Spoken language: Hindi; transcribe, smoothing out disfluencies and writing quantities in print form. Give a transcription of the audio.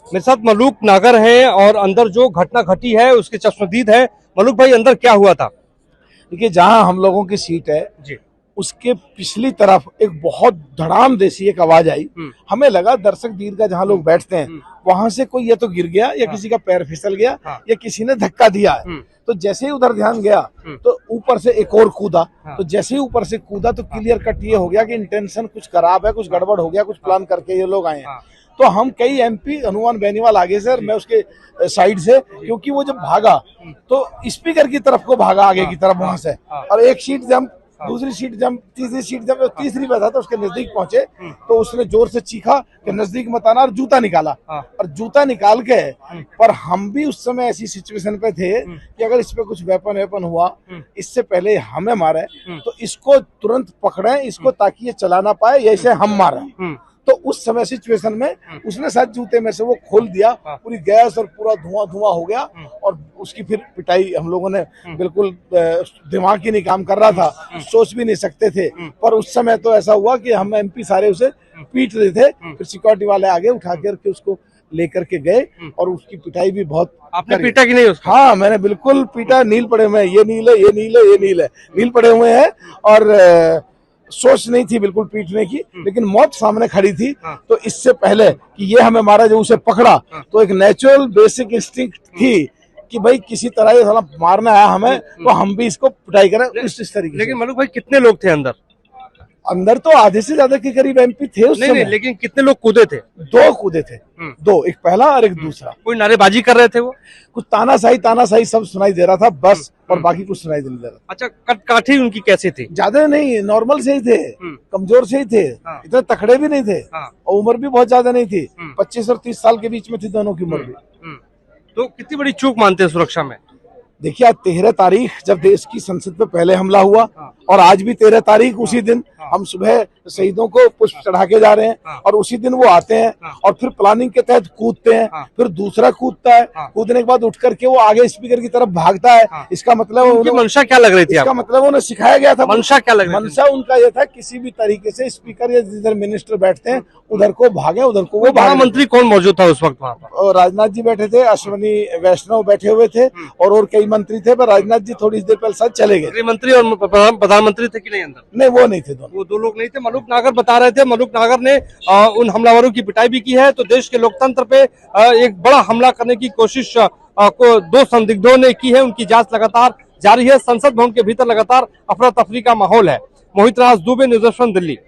मेरे साथ मलूक नागर है और अंदर जो घटना घटी है उसके चश्मदीद है। मलूक भाई, अंदर क्या हुआ था? देखिए, जहां हम लोगों की सीट है जी। उसके पिछली तरफ एक बहुत धड़ाम जैसी एक आवाज आई। हमें लगा दर्शक दीर्घा जहां लोग बैठते हैं वहां से कोई या तो गिर गया या किसी का पैर फिसल गया या किसी ने धक्का दिया है। तो जैसे ही उधर ध्यान गया तो ऊपर से एक और कूदा। तो जैसे ही ऊपर से कूदा तो क्लियर कट ये हो गया कि इंटेंशन कुछ खराब है, कुछ गड़बड़ हो गया, कुछ प्लान करके ये लोग आए हैं। तो हम कई एमपी हनुमान बेनीवाल आगे से और मैं उसके साइड से, क्योंकि वो जब भागा तो स्पीकर की तरफ को भागा आगे की तरफ वहां से, और एक सीट जंप, दूसरी सीट जंप, तीसरी सीट जंप, तीसरी पे था तो उसके नजदीक पहुंचे तो उसने जोर से चीखा कि नजदीक मत आना, और जूता निकाला। और जूता निकाल के, पर हम भी उस समय ऐसी सिचुएशन पे थे कि अगर इस पे कुछ वेपन हुआ, इससे पहले हमें मारे तो इसको तुरंत पकड़े इसको, ताकि ये चला ना पाए, या इसे हम मारे। तो उस समय सिचुएशन में उसने शायद जूते में से वो खोल दिया, पूरी गैस और पूरा धुआं हो गया। और उसकी फिर पिटाई हम लोगों ने, बिल्कुल दिमाग ही नहीं काम कर रहा था, सोच भी नहीं सकते थे। पर उस समय तो ऐसा हुआ कि हम एमपी सारे उसे पीट रहे थे, फिर सिक्योरिटी वाले आगे उठा करके उसको लेकर के गए और उसकी पिटाई भी बहुत। आपने पीटा कि नहीं उसको? हाँ, मैंने बिल्कुल पीटा। नील पड़े हुए हैं, ये नील है, ये नील है, ये नील है, नील पड़े हुए हैं। और सोच नहीं थी बिल्कुल पीटने की, लेकिन मौत सामने खड़ी थी। तो इससे पहले कि ये हमें मारा, जो उसे पकड़ा, तो एक नेचुरल बेसिक इंस्टिंक्ट थी कि भाई किसी तरह ये साला मारना है हमें, तो हम भी इसको पिटाई करें इस तरीके से। लेकिन मलूक भाई, कितने लोग थे अंदर? अंदर तो आधे से ज्यादा के करीब एमपी थे उस समय। नहीं, लेकिन कितने लोग कूदे थे? दो कूदे थे, दो, एक पहला और एक दूसरा। कोई नारेबाजी कर रहे थे वो? कुछ तानाशाही सब सुनाई दे रहा था बस, और बाकी कुछ सुनाई नहीं दे रहा। अच्छा, काठी उनकी कैसी थी? ज्यादा नहीं, नॉर्मल से ही थे, कमजोर से ही थे, इतने तकड़े भी नहीं थे। और उम्र भी बहुत ज्यादा नहीं थी, 25 और 30 साल के बीच में थी दोनों की उम्र भी। तो कितनी बड़ी चूक मानते हैं सुरक्षा में? देखिए, आज 13 तारीख जब देश की संसद पे पहले हमला हुआ, और आज भी 13 तारीख उसी दिन हम सुबह शहीदों को पुष्प चढ़ा के जा रहे हैं, और उसी दिन वो आते हैं और फिर प्लानिंग के तहत कूदते हैं, फिर दूसरा कूदता है, कूदने के बाद उठ करके वो आगे स्पीकर की तरफ भागता है। इसका मतलब उनकी मंशा क्या लग रही थी? इसका मतलब उन्हें सिखाया गया था। मंशा क्या लग रही थी? मंशा उनका ये था किसी भी तरीके से स्पीकर या जिधर मिनिस्टर बैठते हैं उधर को भागे, उधर को वो बड़ा मंत्री कौन मौजूद था उस वक्त वहाँ पर? और राजनाथ जी बैठे थे, अश्विनी वैष्णव बैठे हुए थे, और कई मंत्री थे, पर राजनाथ जी थोड़ी देर पहले साथ चले गए। गृहमंत्री और प्रधानमंत्री थे कि नहीं अंदर? नहीं, वो नहीं थे, वो दो लोग नहीं थे। मलूक नागर बता रहे थे, मलूक नागर ने उन हमलावरों की पिटाई भी की है। तो देश के लोकतंत्र पे एक बड़ा हमला करने की कोशिश को दो संदिग्धों ने की है। उनकी जांच लगातार जारी है। संसद भवन के भीतर लगातार अफरा तफरी का माहौल है। मोहित राज दुबे, न्यूज़ 18 दिल्ली।